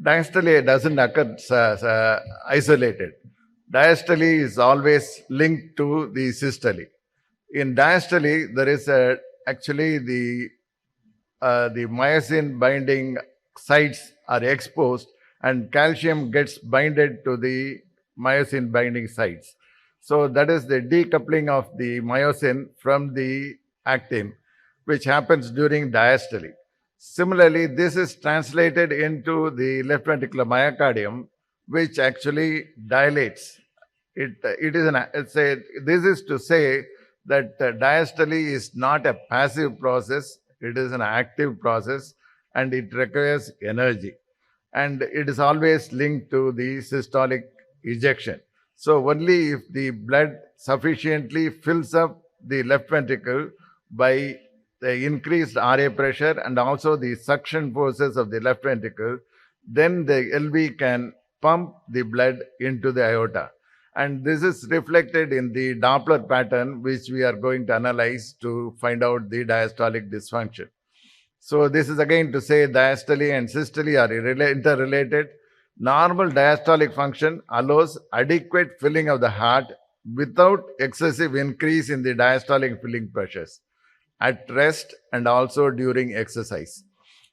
Diastole doesn't occur isolated. Diastole is always linked to the systole. In diastole, there is actually the myosin binding sites are exposed and calcium gets binded to the myosin binding sites. So that is the decoupling of the myosin from the actin, which happens during diastole. Similarly, this is translated into the left ventricular myocardium, which actually dilates. This is to say that diastole is not a passive process, it is an active process and it requires energy. And it is always linked to the systolic ejection. So only if the blood sufficiently fills up the left ventricle by the increased RA pressure and also the suction forces of the left ventricle, then the LV can pump the blood into the aorta. And this is reflected in the Doppler pattern, which we are going to analyze to find out the diastolic dysfunction. So this is again to say diastole and systole are interrelated. Normal diastolic function allows adequate filling of the heart without excessive increase in the diastolic filling pressures at rest and also during exercise.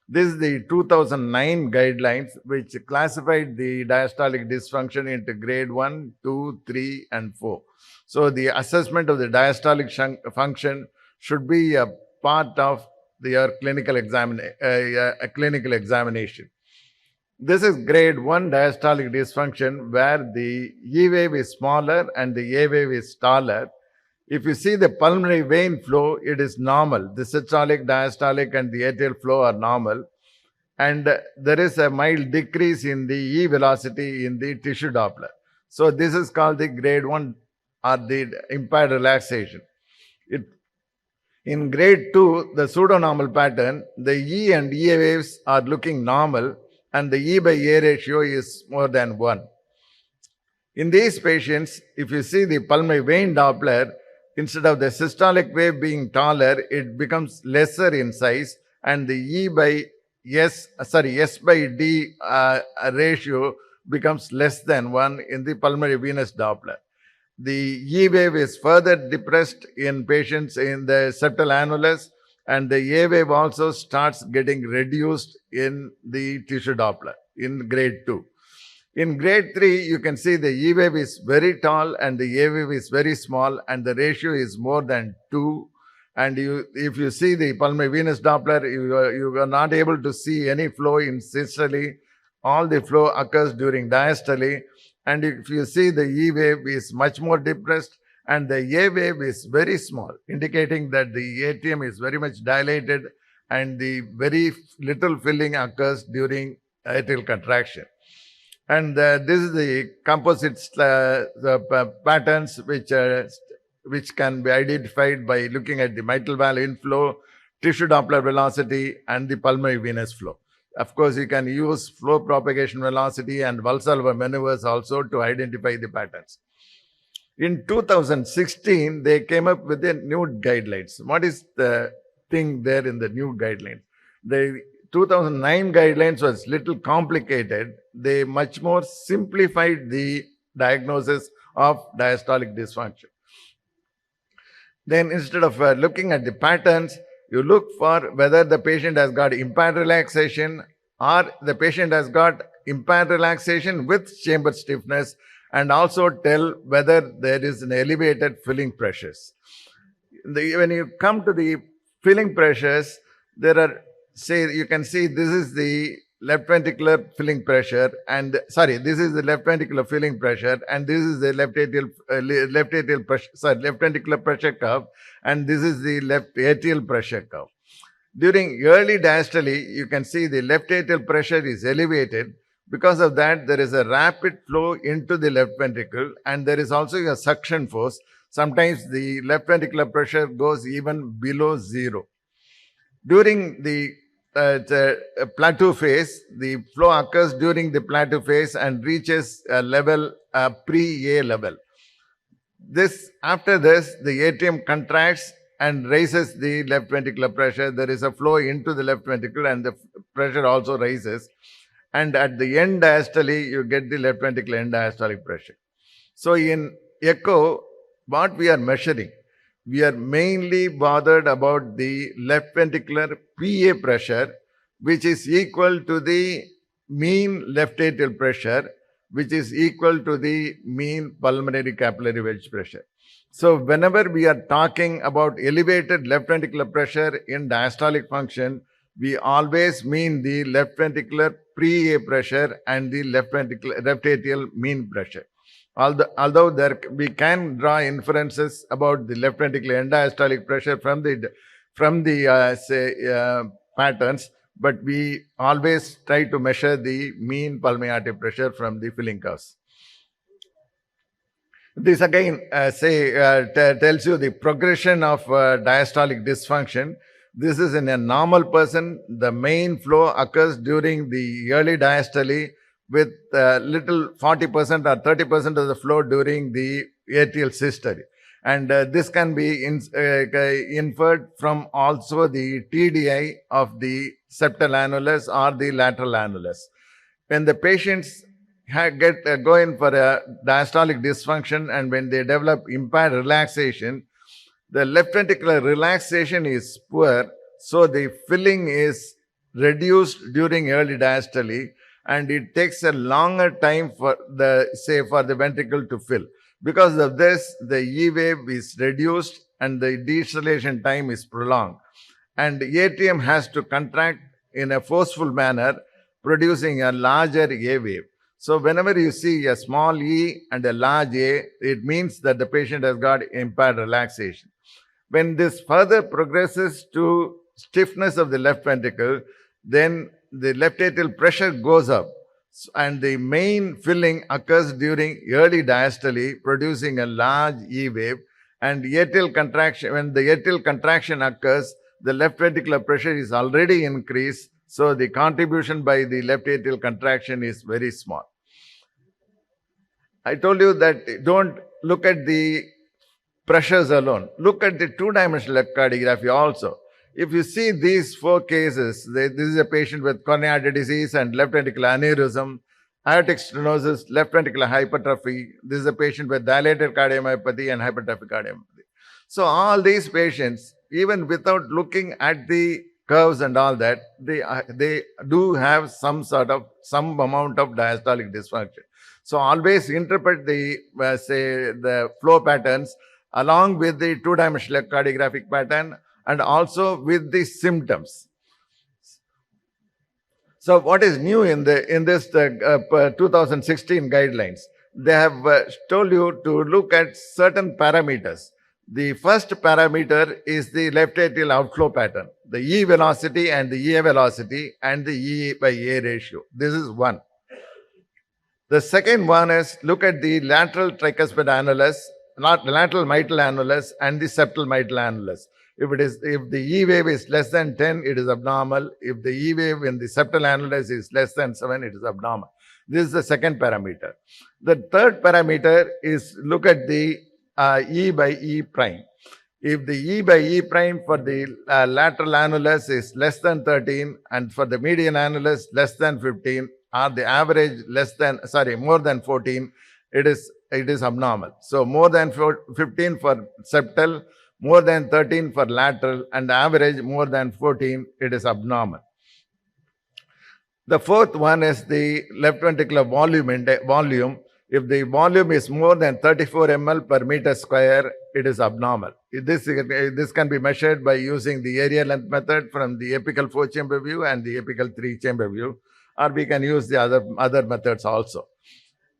This is the 2009 guidelines, which classified the diastolic dysfunction into grade 1, 2, 3, and 4. So the assessment of the diastolic function should be a part of your clinical examination. This is grade 1 diastolic dysfunction, where the E wave is smaller and the A wave is taller. If you see the pulmonary vein flow, it is normal. The systolic, diastolic, and the atrial flow are normal. And there is a mild decrease in the E velocity in the tissue Doppler. So this is called the grade 1 or the impaired relaxation. In grade 2, the pseudonormal pattern, the E and EA waves are looking normal and the E by A ratio is more than 1. In these patients, if you see the pulmonary vein Doppler, instead of the systolic wave being taller, it becomes lesser in size and the S by D ratio becomes less than 1 in the pulmonary venous Doppler. The E wave is further depressed in patients in the septal annulus, and the A wave also starts getting reduced in the tissue Doppler in grade 2. In grade 3, you can see the E wave is very tall and the A wave is very small and the ratio is more than 2. And if you see the pulmonary venous Doppler, you are not able to see any flow in systole. All the flow occurs during diastole. And if you see the E wave is much more depressed and the A wave is very small, indicating that the atrium is very much dilated and the very little filling occurs during atrial contraction. And this is the composite patterns which can be identified by looking at the mitral valve inflow, tissue Doppler velocity, and the pulmonary venous flow. Of course, you can use flow propagation velocity and Valsalva maneuvers also to identify the patterns. In 2016, they came up with the new guidelines. What is the thing there in the new guidelines? The 2009 guidelines was little complicated. They much more simplified the diagnosis of diastolic dysfunction. Then instead of looking at the patterns, you look for whether the patient has got impaired relaxation or the patient has got impaired relaxation with chamber stiffness, and also tell whether there is an elevated filling pressures. When you come to the filling pressures, there are, you can see this is the left ventricular filling pressure, and this is the left ventricular filling pressure, and this is the left ventricular pressure curve, and this is the left atrial pressure curve. During early diastole, you can see the left atrial pressure is elevated. Because of that, there is a rapid flow into the left ventricle, and there is also a suction force. Sometimes the left ventricular pressure goes even below 0. During the plateau phase, the flow occurs during the plateau phase and reaches a level, pre-A level. After this, the atrium contracts and raises the left ventricular pressure. There is a flow into the left ventricle and the pressure also rises. and at the end diastole, you get the left ventricular end diastolic pressure. So in echo, what we are measuring, we are mainly bothered about the left ventricular PA pressure, which is equal to the mean left atrial pressure, which is equal to the mean pulmonary capillary wedge pressure. So whenever we are talking about elevated left ventricular pressure in diastolic function, we always mean the left ventricular pre-A pressure and the left atrial mean pressure. Although we can draw inferences about the left ventricular end diastolic pressure from the patterns, but we always try to measure the mean pulmonary artery pressure from the filling curves. This again tells you the progression of diastolic dysfunction. This is in a normal person. The main flow occurs during the early diastole with little 40% or 30% of the flow during the atrial systole. And this can be inferred from also the TDI of the septal annulus or the lateral annulus. When the patients go in for a diastolic dysfunction and when they develop impaired relaxation, the left ventricular relaxation is poor, so the filling is reduced during early diastole, and it takes a longer time for the ventricle to fill. Because of this, the E wave is reduced and the deceleration time is prolonged. And the atrium has to contract in a forceful manner, producing a larger A wave. So whenever you see a small E and a large A, it means that the patient has got impaired relaxation. When this further progresses to stiffness of the left ventricle, then the left atrial pressure goes up and the main filling occurs during early diastole, producing a large E wave. And atrial contraction, when the atrial contraction occurs, the left ventricular pressure is already increased, so the contribution by the left atrial contraction is very small. I told you that don't look at the pressures alone. Look at the two-dimensional echocardiography also. If you see these four cases, this is a patient with coronary artery disease and left ventricular aneurysm, aortic stenosis, left ventricular hypertrophy. This is a patient with dilated cardiomyopathy and hypertrophic cardiomyopathy. So all these patients, even without looking at the curves and all that, they do have some amount of diastolic dysfunction. So always interpret the flow patterns along with the two-dimensional echocardiographic pattern and also with the symptoms. So what is new in this 2016 guidelines? They have told you to look at certain parameters. The first parameter is the left atrial outflow pattern, the E velocity and the EA velocity and the E by A ratio. This is one. The second one is look at the lateral tricuspid annulus, lateral mitral annulus and the septal mitral annulus. If the E wave is less than 10, it is abnormal. If the E wave in the septal annulus is less than 7, it is abnormal. This is the second parameter. The third parameter is look at the E by E prime. If the E by E prime for the lateral annulus is less than 13 and for the median annulus less than 15, or the average more than 14, it is abnormal. So more than 15 for septal, more than 13 for lateral, and average more than 14, it is abnormal. The fourth one is the left ventricular volume. If the volume is more than 34 ml per meter square, it is abnormal. This can be measured by using the area length method from the apical 4-chamber view and the apical 3-chamber view, or we can use the other methods also.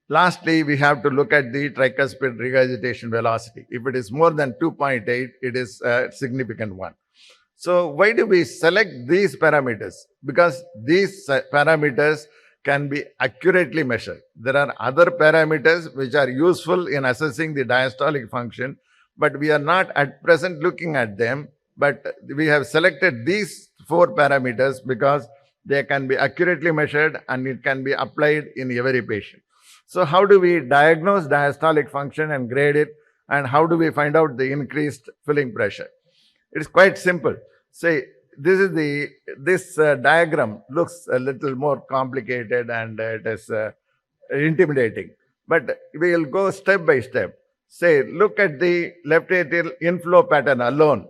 Lastly, we have to look at the tricuspid regurgitation velocity. If it is more than 2.8, it is a significant one. So why do we select these parameters? Because these parameters can be accurately measured. There are other parameters which are useful in assessing the diastolic function, but we are not at present looking at them. But we have selected these 4 parameters because they can be accurately measured and it can be applied in every patient. So how do we diagnose diastolic function and grade it, and how do we find out the increased filling pressure? It is quite simple. Say this diagram looks a little more complicated and it is intimidating. But we will go step by step. Say, look at the left atrial inflow pattern alone.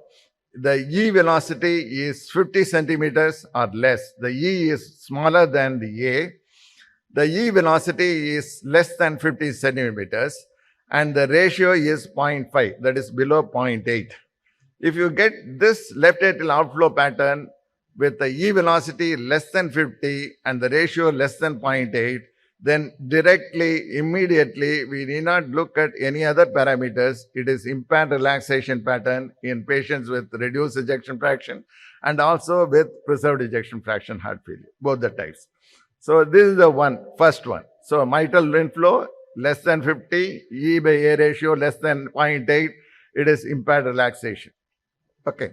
The E velocity is 50 centimeters or less. The E is smaller than the A. The E velocity is less than 50 centimeters and the ratio is 0.5, that is below 0.8. If you get this left atrial outflow pattern with the E velocity less than 50 and the ratio less than 0.8, then directly, immediately, we need not look at any other parameters. It is impaired relaxation pattern in patients with reduced ejection fraction and also with preserved ejection fraction heart failure, both the types. So this is the first one. So mitral inflow less than 50, E by A ratio less than 0.8, it is impaired relaxation. Okay,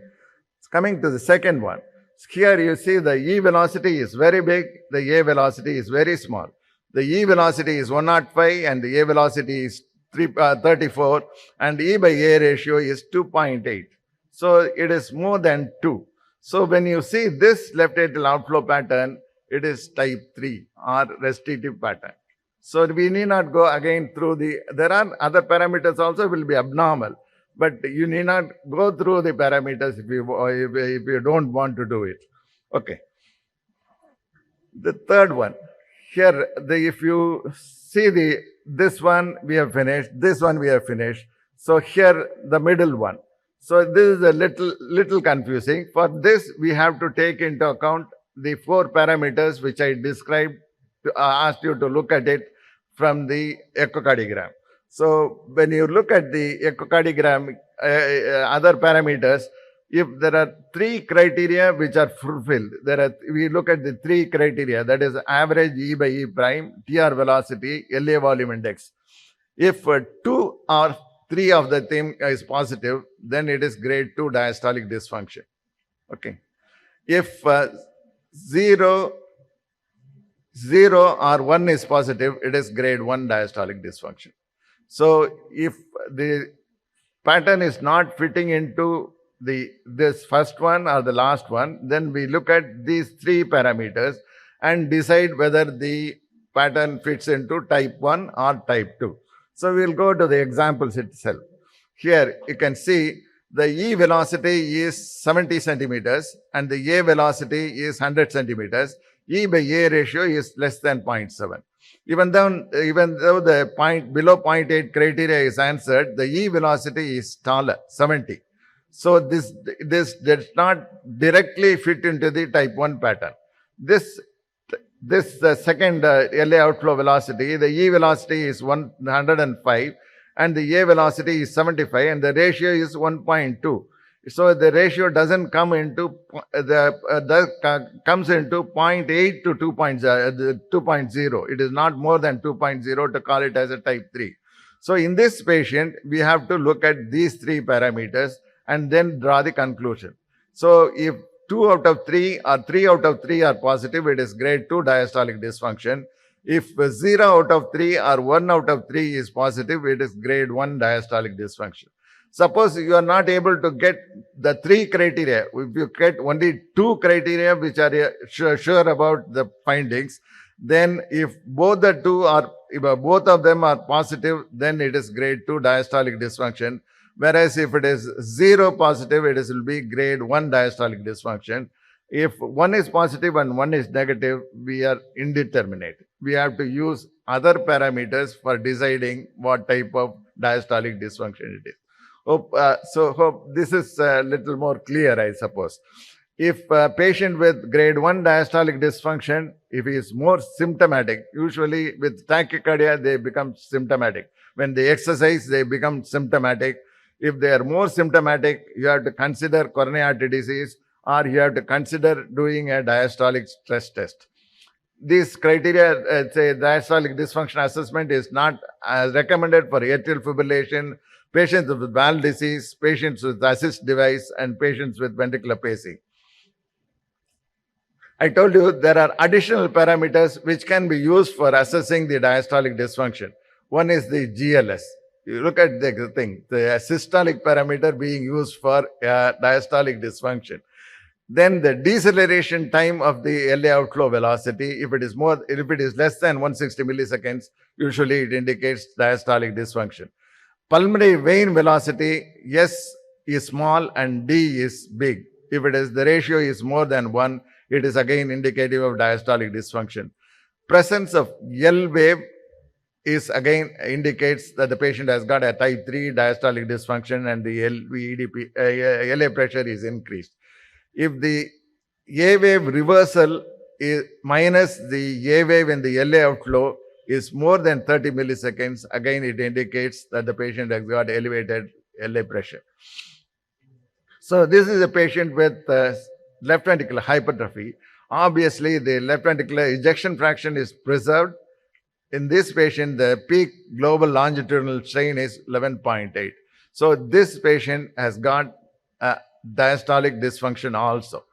it's coming to the second one. Here you see the E velocity is very big, the A velocity is very small. The E velocity is 105 and the A velocity is 34 and E by A ratio is 2.8. So it is more than 2. So when you see this left atrial outflow pattern, it is type 3 or restrictive pattern. So we need not go again through there are other parameters also will be abnormal, but you need not go through the parameters if you don't want to do it. Okay. The third one. Here, if you see this one we have finished, this one we have finished. So here the middle one. So this is a little confusing. For this, we have to take into account the 4 parameters which I described, asked you to look at it from the echocardiogram. So when you look at the echocardiogram, other parameters, if there are 3 criteria which are fulfilled, we look at the 3 criteria, that is average E by E prime, TR velocity, LA volume index. If 2 or 3 of the thing is positive, then it is grade 2 diastolic dysfunction. Okay. If 0 or 1 is positive, it is grade 1 diastolic dysfunction. So if the pattern is not fitting into this first one or the last one, then we look at these 3 parameters and decide whether the pattern fits into type 1 or type 2. So we'll go to the examples itself. Here you can see the E velocity is 70 centimeters and the A velocity is 100 centimeters. E by A ratio is less than 0.7. Even though the below 0.8 criteria is answered, the E velocity is taller, 70. So this does not directly fit into the type 1 pattern. This second LA outflow velocity, the E velocity is 105 and the A velocity is 75 and the ratio is 1.2. So the ratio doesn't come into comes into 0.8 to 2.0. It is not more than 2.0 to call it as a type 3. So in this patient, we have to look at these 3 parameters and then draw the conclusion. So if 2 out of 3 or 3 out of 3 are positive, it is grade 2 diastolic dysfunction. If 0 out of 3 or 1 out of 3 is positive, it is grade 1 diastolic dysfunction. Suppose you are not able to get the 3 criteria, if you get only 2 criteria which are sure about the findings, then if both of them are positive, then it is grade 2 diastolic dysfunction. Whereas if it is 0 positive, it will be grade 1 diastolic dysfunction. If 1 is positive and 1 is negative, we are indeterminate. We have to use other parameters for deciding what type of diastolic dysfunction it is. Hope this is a little more clear, I suppose. If a patient with grade 1 diastolic dysfunction, if he is more symptomatic, usually with tachycardia, they become symptomatic. When they exercise, they become symptomatic. If they are more symptomatic, you have to consider coronary artery disease or you have to consider doing a diastolic stress test. These criteria, say diastolic dysfunction assessment is not recommended for atrial fibrillation, patients with valve disease, patients with assist device, and patients with ventricular pacing. I told you there are additional parameters which can be used for assessing the diastolic dysfunction. One is the GLS. You look at the thing, the systolic parameter being used for diastolic dysfunction. Then the deceleration time of the LA outflow velocity, if it is less than 160 milliseconds, usually it indicates diastolic dysfunction. Pulmonary vein velocity, S is small and D is big. If the ratio is more than 1, it is again indicative of diastolic dysfunction. Presence of L wave is again indicates that the patient has got a type 3 diastolic dysfunction and the LA pressure is increased. If the A wave reversal is minus the A wave in the LA outflow is more than 30 milliseconds, again it indicates that the patient has got elevated LA pressure. So this is a patient with left ventricular hypertrophy. Obviously, the left ventricular ejection fraction is preserved. In this patient, the peak global longitudinal strain is 11.8. So this patient has got diastolic dysfunction also.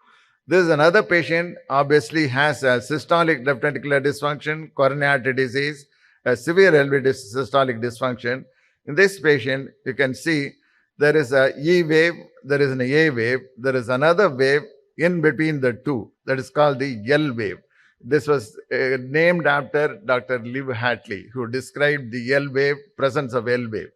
This is another patient, obviously has a systolic left ventricular dysfunction, coronary artery disease, a severe LV systolic dysfunction. In this patient, you can see there is a E wave, there is an A wave, there is another wave in between the two that is called the L wave. This was named after Dr. Liv Hartley, who described the L wave, presence of L wave.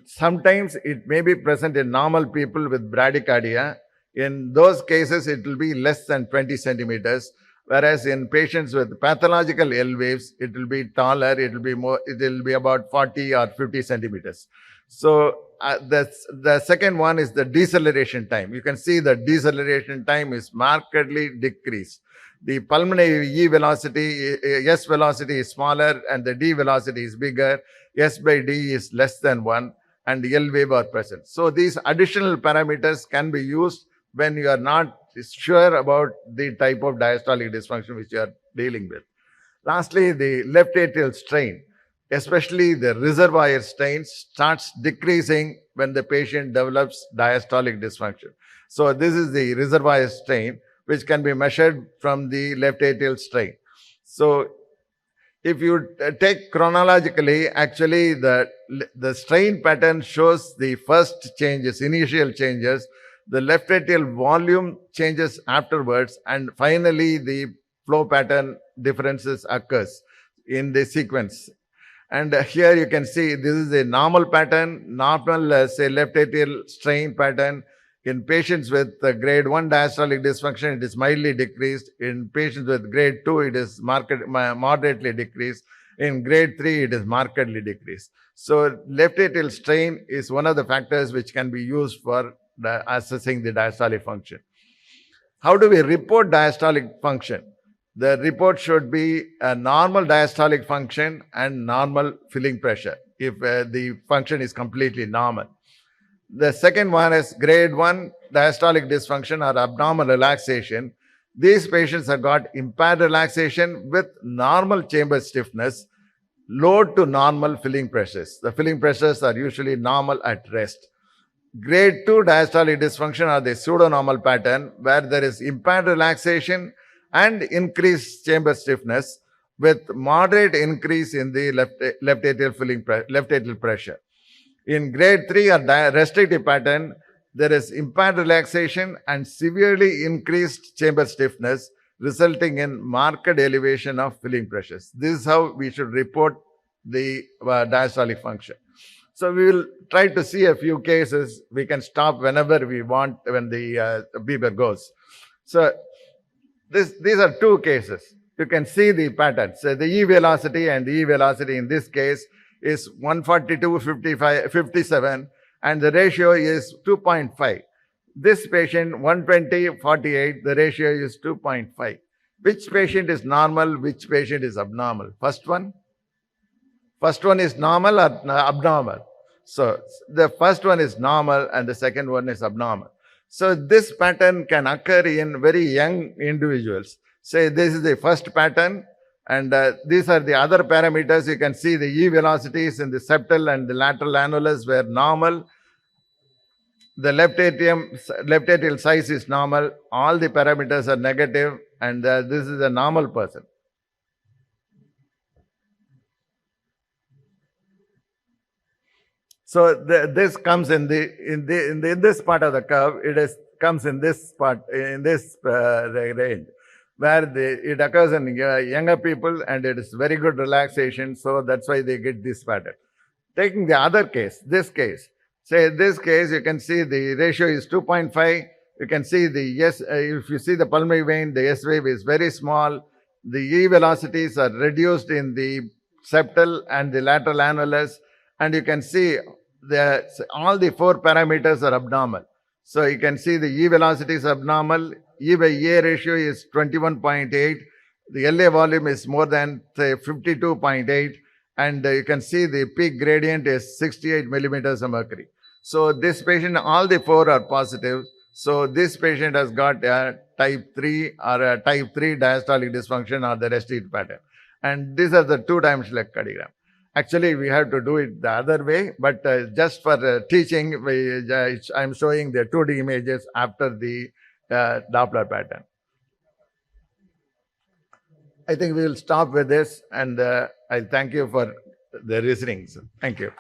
Sometimes it may be present in normal people with bradycardia. In those cases, it will be less than 20 centimeters, whereas in patients with pathological L waves, it will be taller, it will be about 40 or 50 centimeters. So the second one is the deceleration time. You can see the deceleration time is markedly decreased. The pulmonary E velocity, S velocity is smaller and the D velocity is bigger. S by D is less than 1 and L wave are present. So these additional parameters can be used when you are not sure about the type of diastolic dysfunction which you are dealing with. Lastly, the left atrial strain, especially the reservoir strain, starts decreasing when the patient develops diastolic dysfunction. So this is the reservoir strain, which can be measured from the left atrial strain. So if you take chronologically, actually the strain pattern shows the first changes, initial changes, the left atrial volume changes afterwards, and finally the flow pattern differences occurs in the sequence. And here you can see this is a normal pattern, normal say left atrial strain pattern. In patients with grade 1 diastolic dysfunction, it is mildly decreased. In patients with grade 2, it is moderately decreased. In grade 3, it is markedly decreased. So left atrial strain is one of the factors which can be used for assessing the diastolic function. How do we report diastolic function? The report should be a normal diastolic function and normal filling pressure if the function is completely normal. The second one is grade 1 diastolic dysfunction or abnormal relaxation. These patients have got impaired relaxation with normal chamber stiffness, low to normal filling pressures. The filling pressures are usually normal at rest. Grade 2 diastolic dysfunction are the pseudonormal pattern where there is impaired relaxation and increased chamber stiffness with moderate increase in the left atrial pressure. In grade 3 or restrictive pattern, there is impaired relaxation and severely increased chamber stiffness, resulting in marked elevation of filling pressures. This is how we should report the diastolic function. So we will try to see a few cases. We can stop whenever we want when the beeper goes. So these are two cases. You can see the patterns. So the E velocity and the E velocity in this case is 142/57 and the ratio is 2.5. This patient 120/48, the ratio is 2.5. Which patient is normal, which patient is abnormal? First one is normal or abnormal? So the first one is normal and the second one is abnormal. So this pattern can occur in very young individuals. Say this is the first pattern, and these are the other parameters. You can see the E velocities in the septal and the lateral annulus were normal. The left atrial size is normal. All the parameters are negative, and this is a normal person. So this comes in this part of the curve. It is comes in this part, in this range, where it occurs in younger people and it is very good relaxation. So that's why they get this pattern. Taking the other case, this case, say this case, you can see the ratio is 2.5. You can see the S, if you see the pulmonary vein, the S wave is very small. The E velocities are reduced in the septal and the lateral annulus, and you can see all the four parameters are abnormal. So you can see the E velocity is abnormal, E by A ratio is 21.8, the LA volume is more than say 52.8, and you can see the peak gradient is 68 millimeters of mercury. So this patient, all the four are positive. So this patient has got a type 3 or a type 3 diastolic dysfunction or the rested pattern. And these are the 2-dimensional echocardiogram. Actually, we have to do it the other way, but just for teaching, I'm showing the 2D images after the Doppler pattern. I think we will stop with this, and I thank you for the reasonings. Thank you.